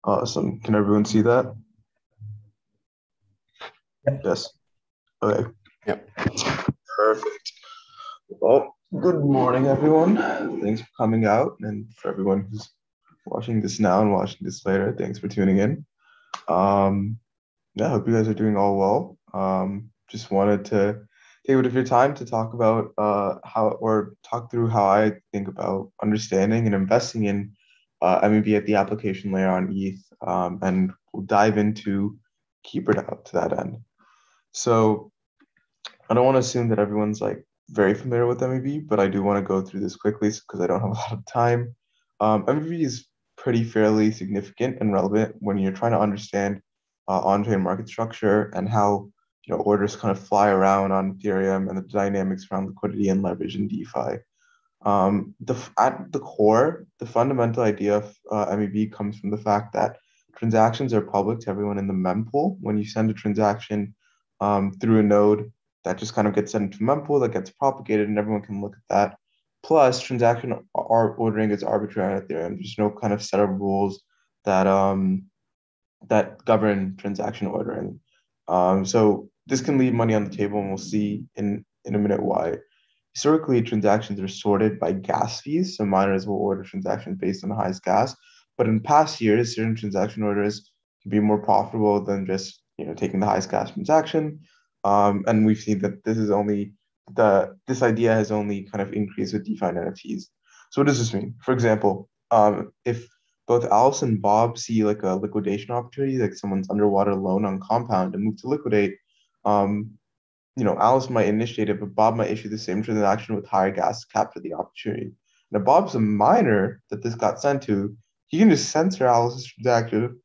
Awesome. Can everyone see that? Yep. Yes. Okay. Yep. Perfect. Well, good morning, everyone. Thanks for coming out, and for everyone who's watching this now and watching this later, thanks for tuning in. Um, yeah, I hope you guys are doing all well. Just wanted to take a bit of your time to talk about talk through how I think about understanding and investing in MEV at the application layer on ETH, and we'll dive into KeeperDAO to that end. So I don't want to assume that everyone's like very familiar with MEV, but I do want to go through this quickly because I don't have a lot of time. MEV is pretty fairly significant and relevant when you're trying to understand on-chain market structure and how orders kind of fly around on Ethereum and the dynamics around liquidity and leverage in DeFi. At the core, the fundamental idea of MEV comes from the fact that transactions are public to everyone in the mempool. When you send a transaction through a node, that just kind of gets sent into mempool, that gets propagated, and everyone can look at that. Plus, ordering is arbitrary on Ethereum. There's no kind of set of rules that that govern transaction ordering. So this can leave money on the table, and we'll see in a minute why. Historically, transactions are sorted by gas fees, so miners will order transactions based on the highest gas. But in past years, certain transaction orders can be more profitable than just taking the highest gas transaction. And we've seen that this idea has only kind of increased with DeFi and NFTs. So what does this mean? For example, if both Alice and Bob see like a liquidation opportunity, like someone's underwater loan on Compound and move to liquidate, um, Alice might initiate it, but Bob might issue the same transaction with higher gas to capture the opportunity. Now, Bob's a miner that this got sent to. He can just censor Alice's transaction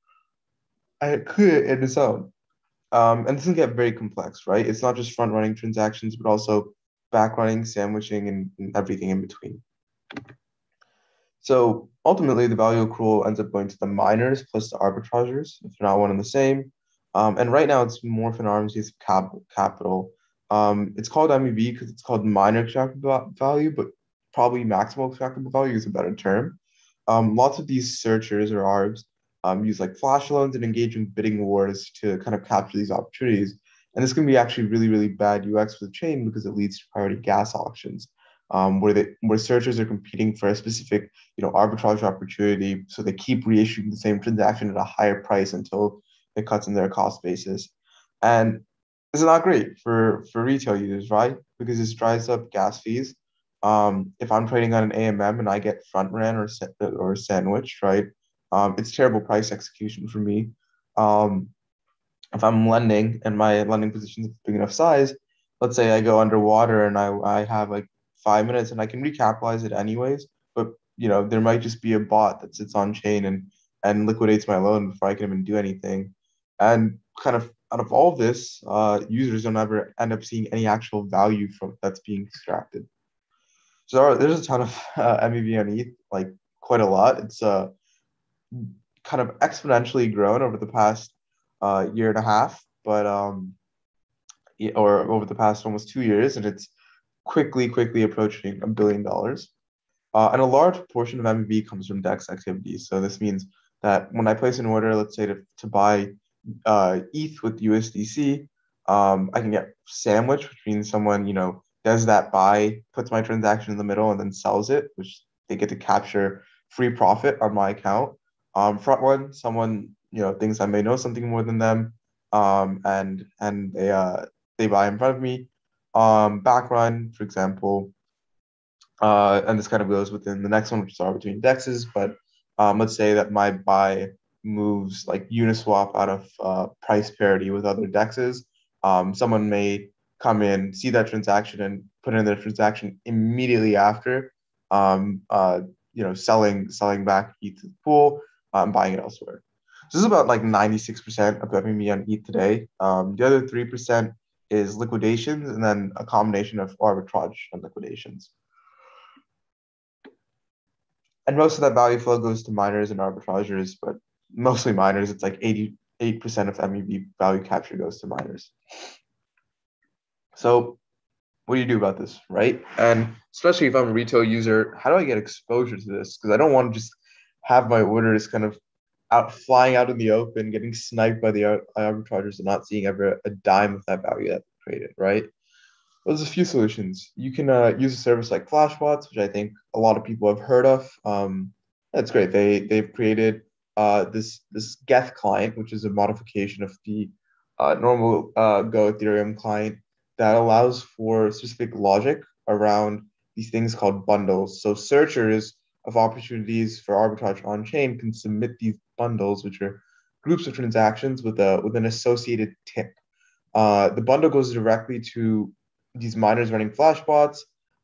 and clear it in his own. And this can get very complex, right? It's not just front running transactions, but also back running, sandwiching, and everything in between. So ultimately, the value accrual ends up going to the miners plus the arbitrageurs if they're not one and the same. And right now, it's more of an arms race of capital. It's called MEV because it's called miner extractable value, but probably maximal extractable value is a better term. Lots of these searchers or arbs use like flash loans and engage in bidding wars to kind of capture these opportunities. And this can be actually really, really bad UX for the chain because it leads to priority gas auctions, where searchers are competing for a specific arbitrage opportunity. So they keep reissuing the same transaction at a higher price until it cuts in their cost basis. And this is not great for retail users, right? Because this drives up gas fees. If I'm trading on an AMM and I get front ran or sandwiched, right? It's terrible price execution for me. Um, if I'm lending and my lending position is big enough size, let's say I go underwater and I have like 5 minutes and I can recapitalize it anyways, but there might just be a bot that sits on chain and liquidates my loan before I can even do anything. And kind of out of all of this, users don't ever end up seeing any actual value from that's being extracted. So there's a ton of MEV on ETH, like quite a lot. It's kind of exponentially grown over the past year and a half, but or over the past almost 2 years, and it's quickly approaching $1 billion. And a large portion of MEV comes from DEX activities. So this means that when I place an order, let's say to buy ETH with USDC, I can get sandwich, which means someone does that buy, puts my transaction in the middle, and then sells it, which they get to capture free profit on my account. Front one, someone thinks I may know something more than them, and they buy in front of me. Back run, for example, and this kind of goes within the next one, which is all between dexes. But let's say that my buy moves like Uniswap out of price parity with other dexes. Someone may come in, see that transaction, and put in their transaction immediately after, selling back ETH to the pool, buying it elsewhere. So this is about like 96% of me on ETH today. The other 3% is liquidations, and then a combination of arbitrage and liquidations. And most of that value flow goes to miners and arbitrageurs, but mostly miners. It's like 88% of MEV value capture goes to miners. So what do you do about this, right? And especially if I'm a retail user, how do I get exposure to this? Because I don't want to just have my orders kind of out flying out in the open, getting sniped by the arbitrageurs and not seeing ever a dime of that value that they created, right? There's a few solutions. You can use a service like Flashbots, which I think a lot of people have heard of. That's great. They've created this Geth client, which is a modification of the normal Go Ethereum client that allows for specific logic around these things called bundles. So searchers of opportunities for arbitrage on chain can submit these bundles, which are groups of transactions with an associated tip. The bundle goes directly to these miners running Flashbots.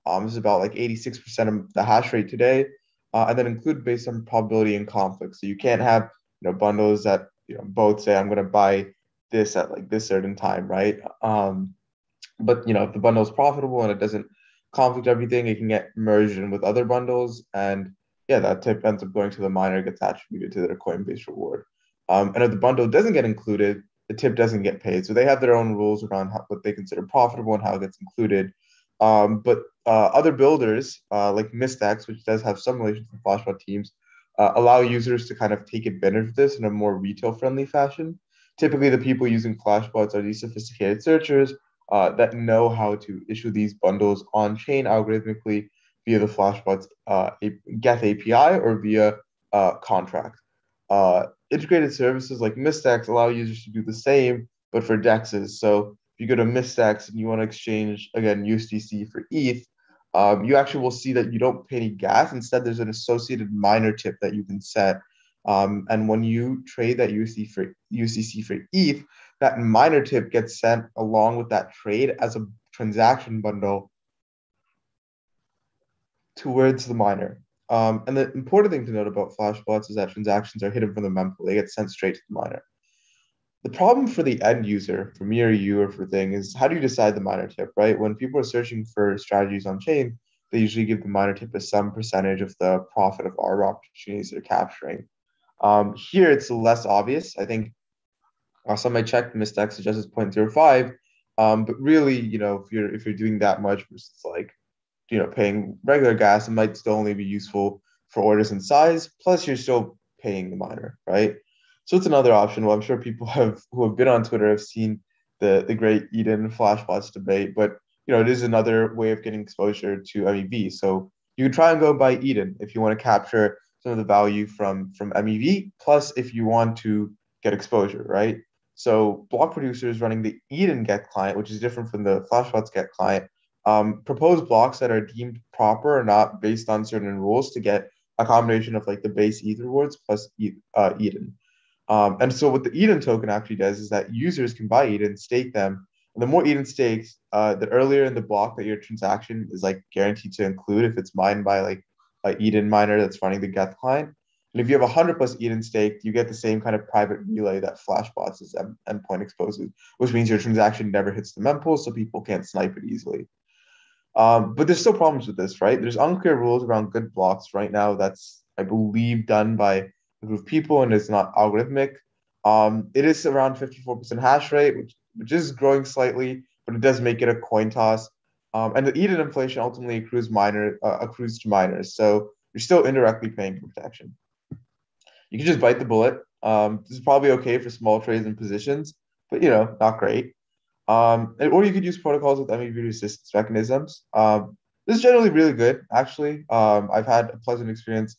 This is about like 86% of the hash rate today, and then include based on probability and conflict. So you can't have bundles that both say I'm going to buy this at like this certain time, right? But if the bundle is profitable and it doesn't conflict everything, it can get merged in with other bundles, and yeah, that tip ends up going to the miner, gets attributed to their Coinbase reward. And if the bundle doesn't get included, the tip doesn't get paid. So they have their own rules around what they consider profitable and how it gets included. But other builders like Mystex, which does have some relation to Flashbot teams, allow users to kind of take advantage of this in a more retail-friendly fashion. Typically, the people using Flashbots are these sophisticated searchers that know how to issue these bundles on-chain algorithmically via the Flashbots Geth API or via contract. Integrated services like Mystex allow users to do the same, but for DEXs. So if you go to Mystex and you want to exchange, again, USDC for ETH, you actually will see that you don't pay any gas. Instead, there's an associated miner tip that you can set. And when you trade that USDC for ETH, that miner tip gets sent along with that trade as a transaction bundle towards the miner. And the important thing to note about Flashbots is that transactions are hidden from the mempool. They get sent straight to the miner. The problem for the end user, for me or you or for Thing, is how do you decide the miner tip, right? When people are searching for strategies on chain, they usually give the miner tip as some percentage of the profit of our opportunities they're capturing. Here, it's less obvious. I think some might check Mystex suggests 0.05, but really, if you're doing that much versus like paying regular gas, it might still only be useful for orders in size. Plus, you're still paying the miner, right? So it's another option. Well, I'm sure people who have been on Twitter have seen the great Eden Flashbots debate, but it is another way of getting exposure to MEV. So you can try and go buy Eden if you want to capture some of the value from MEV. Plus, if you want to get exposure, right? So block producers running the Eden Get client, which is different from the Flashbots Get client, propose blocks that are deemed proper or not based on certain rules to get a combination of like the base ETH rewards plus Eden. And so what the Eden token actually does is that users can buy Eden, stake them. And the more Eden stakes, the earlier in the block that your transaction is like guaranteed to include if it's mined by like an Eden miner that's running the Geth client. And if you have 100 plus Eden staked, you get the same kind of private relay that Flashbots' endpoint exposes, which means your transaction never hits the mempool, so people can't snipe it easily. But there's still problems with this, right? There's unclear rules around good blocks right now. That's, I believe, done by a group of people and it's not algorithmic. It is around 54% hash rate, which is growing slightly, but it does make it a coin toss. And the Eden inflation ultimately accrues to miners. So you're still indirectly paying for protection. You can just bite the bullet. This is probably okay for small trades and positions, but not great. Or you could use protocols with MEV resistance mechanisms. This is generally really good, actually. I've had a pleasant experience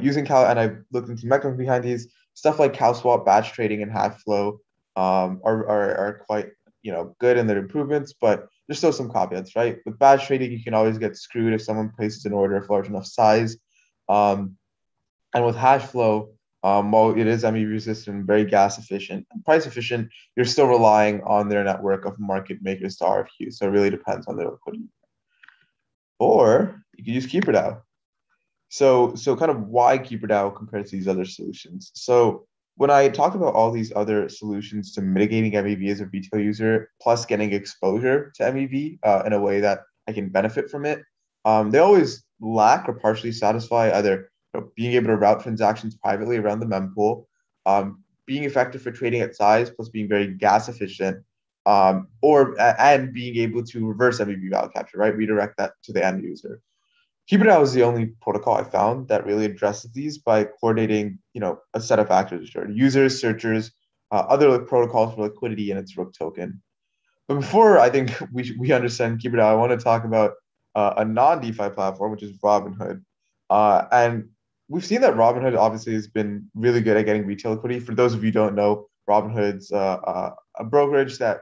using Cal, and I've looked into mechanisms behind these. Stuff like CalSwap, batch trading, and hash flow are quite good in their improvements, but there's still some caveats, right? With batch trading, you can always get screwed if someone places an order of large enough size. And with hash flow, while it is MEV resistant and very gas efficient and price efficient, you're still relying on their network of market makers to RFQ. So it really depends on their liquidity. Or you can use KeeperDAO. So kind of why KeeperDAO compared to these other solutions. So when I talk about all these other solutions to mitigating MEV as a retail user, plus getting exposure to MEV in a way that I can benefit from it, they always lack or partially satisfy either being able to route transactions privately around the mempool, being effective for trading at size, plus being very gas efficient, and being able to reverse MEV value capture, right? Redirect that to the end user. KeeperDAO is the only protocol I found that really addresses these by coordinating, a set of factors, users, searchers, other protocols for liquidity, and its ROOK token. But before I think we understand KeeperDAO, I want to talk about a non-DeFi platform, which is Robinhood. And we've seen that Robinhood obviously has been really good at getting retail liquidity. For those of you who don't know, Robinhood's a brokerage that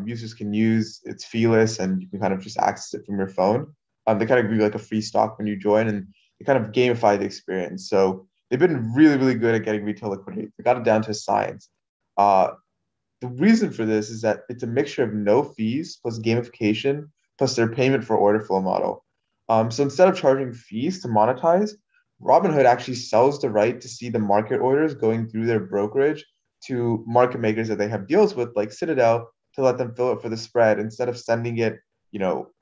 users can use. It's feeless, and you can kind of just access it from your phone. They kind of give you like a free stock when you join, and they kind of gamify the experience. So they've been really, really good at getting retail liquidity. They got it down to science. Uh, the reason for this is that it's a mixture of no fees plus gamification plus their payment for order flow model. So instead of charging fees to monetize, Robinhood actually sells the right to see the market orders going through their brokerage to market makers that they have deals with, like Citadel, to let them fill it for the spread instead of sending it,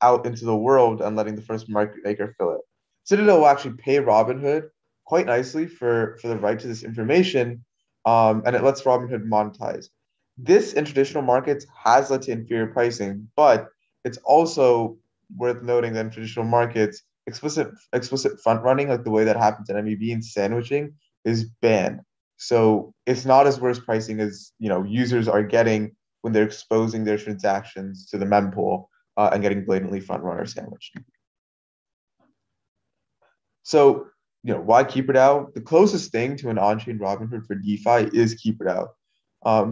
out into the world and letting the first market maker fill it. Citadel will actually pay Robinhood quite nicely for the right to this information, and it lets Robinhood monetize. This in traditional markets has led to inferior pricing, but it's also worth noting that in traditional markets, explicit front running, like the way that happens in MEV and sandwiching, is banned. So it's not as worse pricing as users are getting when they're exposing their transactions to the mempool and getting blatantly front runner sandwiched. So why KeeperDAO? The closest thing to an on-chain Robinhood for DeFi is KeeperDAO.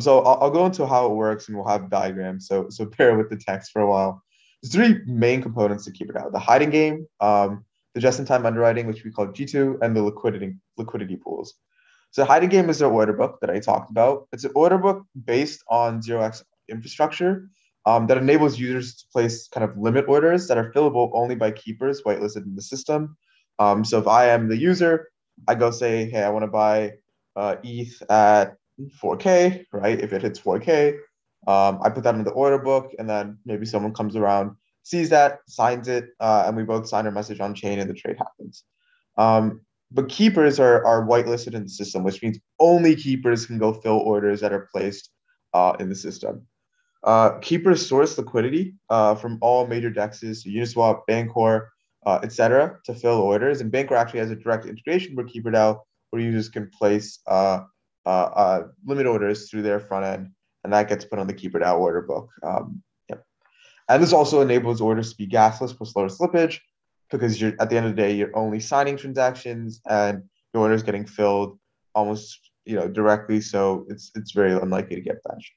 So I'll go into how it works, and we'll have diagrams. So bear with the text for a while. There's three main components to KeeperDAO: the hiding game, the just-in-time underwriting, which we call G2, and the liquidity pools. So the hiding game is their order book that I talked about. It's an order book based on 0x infrastructure that enables users to place kind of limit orders that are fillable only by keepers whitelisted in the system. So if I am the user, I go say, hey, I want to buy ETH at 4K, right? If it hits 4K, I put that in the order book, and then maybe someone comes around, sees that, signs it, and we both sign our message on chain, and the trade happens. But keepers are whitelisted in the system, which means only keepers can go fill orders that are placed in the system. Keepers source liquidity from all major dexes, so Uniswap, Bancor, etc., to fill orders. And Bancor actually has a direct integration with KeeperDAO, where users can place limit orders through their front end, and that gets put on the KeeperDAO order book. Yep. And this also enables orders to be gasless plus lower slippage, because you're at the end of the day, you're only signing transactions and your order is getting filled almost directly. So it's very unlikely to get fetched.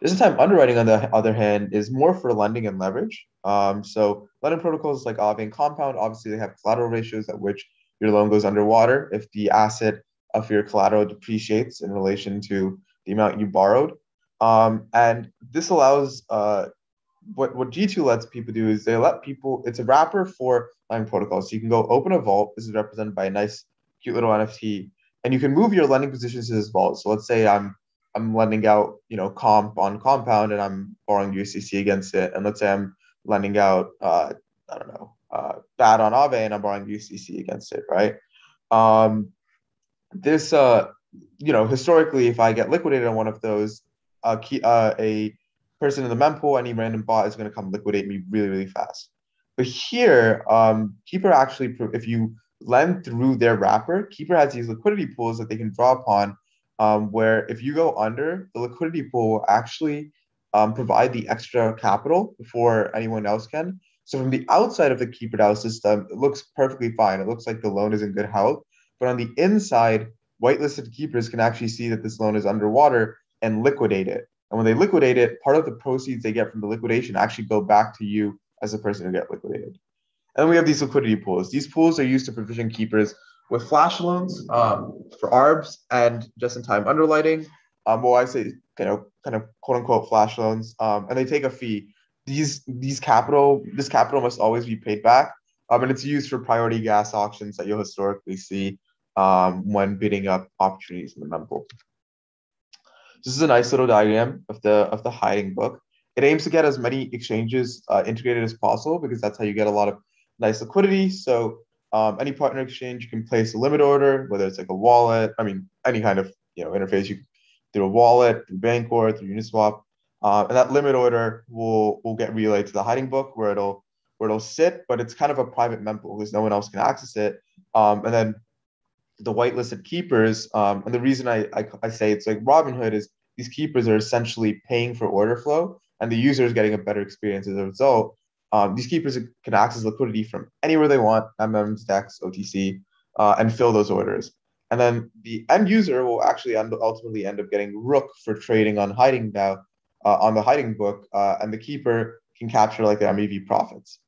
Just-in-time underwriting, on the other hand, is more for lending and leverage. So lending protocols like Aave and Compound, obviously they have collateral ratios at which your loan goes underwater if the asset of your collateral depreciates in relation to the amount you borrowed. And this allows what G2 lets people do is they let people, it's a wrapper for lending protocols. So you can go open a vault. This is represented by a nice, cute little NFT, and you can move your lending positions to this vault. So let's say I'm lending out, comp on Compound, and I'm borrowing USDC against it. And let's say I'm lending out, BAT on Aave, and I'm borrowing USDC against it, right? Historically, if I get liquidated on one of those, a person in the mempool, any random bot is going to come liquidate me really, really fast. But here, Keeper actually, if you lend through their wrapper, Keeper has these liquidity pools that they can draw upon, where if you go under, the liquidity pool will actually provide the extra capital before anyone else can. So from the outside of the KeeperDAO system, it looks perfectly fine. It looks like the loan is in good health. But on the inside, whitelisted keepers can actually see that this loan is underwater and liquidate it. And when they liquidate it, part of the proceeds they get from the liquidation actually go back to you as the person who get liquidated. And we have these liquidity pools. These pools are used to provision keepers with flash loans for ARBs and just-in-time underlighting. I say kind of quote unquote flash loans, and they take a fee. This capital must always be paid back, and it's used for priority gas auctions that you'll historically see when bidding up opportunities in the mempool. This is a nice little diagram of the hiding book. It aims to get as many exchanges integrated as possible, because that's how you get a lot of nice liquidity. So any partner exchange, you can place a limit order, whether it's like a wallet, any kind of interface, you through a wallet, through Bancor, through Uniswap, and that limit order will get relayed to the hiding book, where it'll where it'll sit, but it's kind of a private mempool because no one else can access it. And then the whitelisted keepers, and the reason I say it's like Robinhood is these keepers are essentially paying for order flow, and the user is getting a better experience as a result. These keepers can access liquidity from anywhere they want, MMs, DEX, OTC, and fill those orders. And then the end user will actually ultimately end up getting Rook for trading on hiding DAO, on the hiding book, and the keeper can capture like the MEV profits.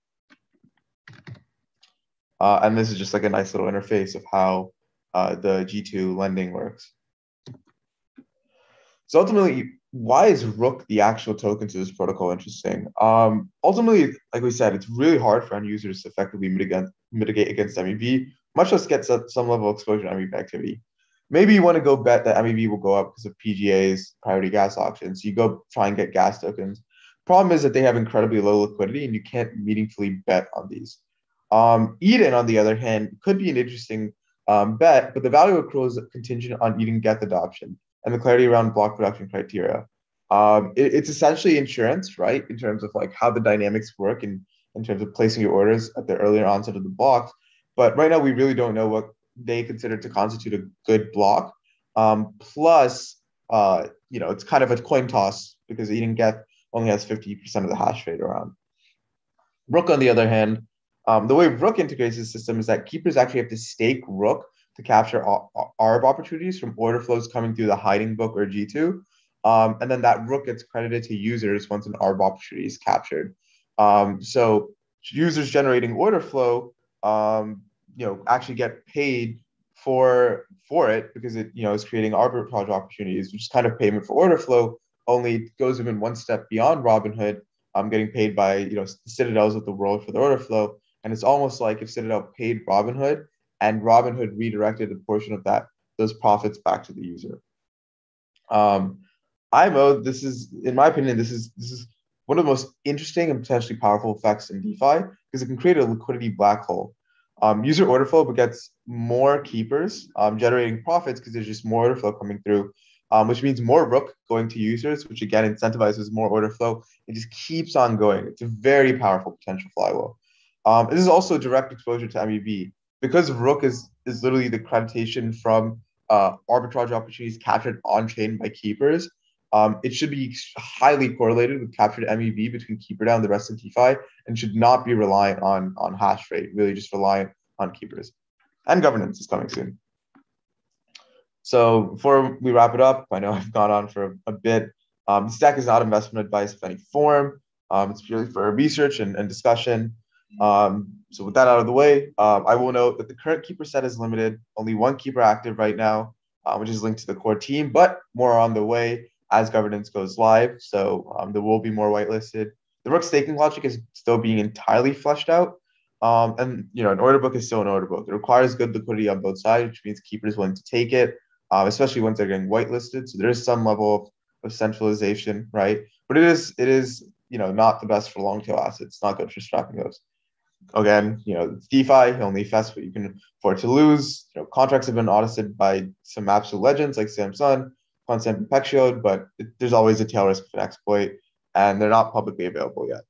And this is just like a nice little interface of how the G2 lending works. So ultimately, why is Rook the actual token to this protocol interesting? Ultimately, like we said, it's really hard for end users to effectively mitigate against MEV, much less get some level of exposure to MEV activity. Maybe you want to go bet that MEV will go up because of PGA's priority gas auctions. So you go try and get gas tokens. Problem is that they have incredibly low liquidity and you can't meaningfully bet on these. Eden, on the other hand, could be an interesting bet, but the value accrual is contingent on Eden Geth adoption and the clarity around block production criteria. It's essentially insurance, right? In terms of like how the dynamics work in terms of placing your orders at the earlier onset of the blocks. But right now, we really don't know what they consider to constitute a good block. Plus, it's kind of a coin toss because Eden Geth only has 50% of the hash rate around. Rook, on the other hand, the way Rook integrates the system is that keepers actually have to stake Rook to capture ARB opportunities from order flows coming through the hiding book or G2. And then that Rook gets credited to users once an ARB opportunity is captured. So users generating order flow, actually get paid for it because it, is creating arbitrage opportunities, which is kind of payment for order flow, only it goes even one step beyond Robinhood, getting paid by, the Citadels of the world for the order flow. And it's almost like if Citadel paid Robinhood and Robinhood redirected a portion of those profits back to the user. IMO, this is, in my opinion, this is one of the most interesting and potentially powerful effects in DeFi because it can create a liquidity black hole. User order flow begets more keepers, generating profits because there's just more order flow coming through, which means more Rook going to users, which again incentivizes more order flow. It just keeps on going. It's a very powerful potential flywheel. This is also direct exposure to MEV because Rook is literally the creditation from arbitrage opportunities captured on chain by keepers. It should be highly correlated with captured MEV between KeeperDAO and the rest of DeFi and should not be reliant on hash rate, really just reliant on keepers. And governance is coming soon. So before we wrap it up, I know I've gone on for a bit. This deck is not investment advice of any form. It's purely for research and discussion. So with that out of the way, I will note that the current keeper set is limited. Only one keeper active right now, which is linked to the core team, but more on the way as governance goes live. So there will be more whitelisted. The Rook staking logic is still being entirely fleshed out. And an order book is still an order book. It requires good liquidity on both sides, which means keepers willing to take it, especially once they're getting whitelisted. So there is some level of centralization, right? But it is not the best for long tail assets. It's not good for strapping those. Again, it's DeFi, only fast what you can afford to lose. Contracts have been audited by some absolute legends like Samsung, Consent and Pexio, but there's always a tail risk of an exploit, and they're not publicly available yet.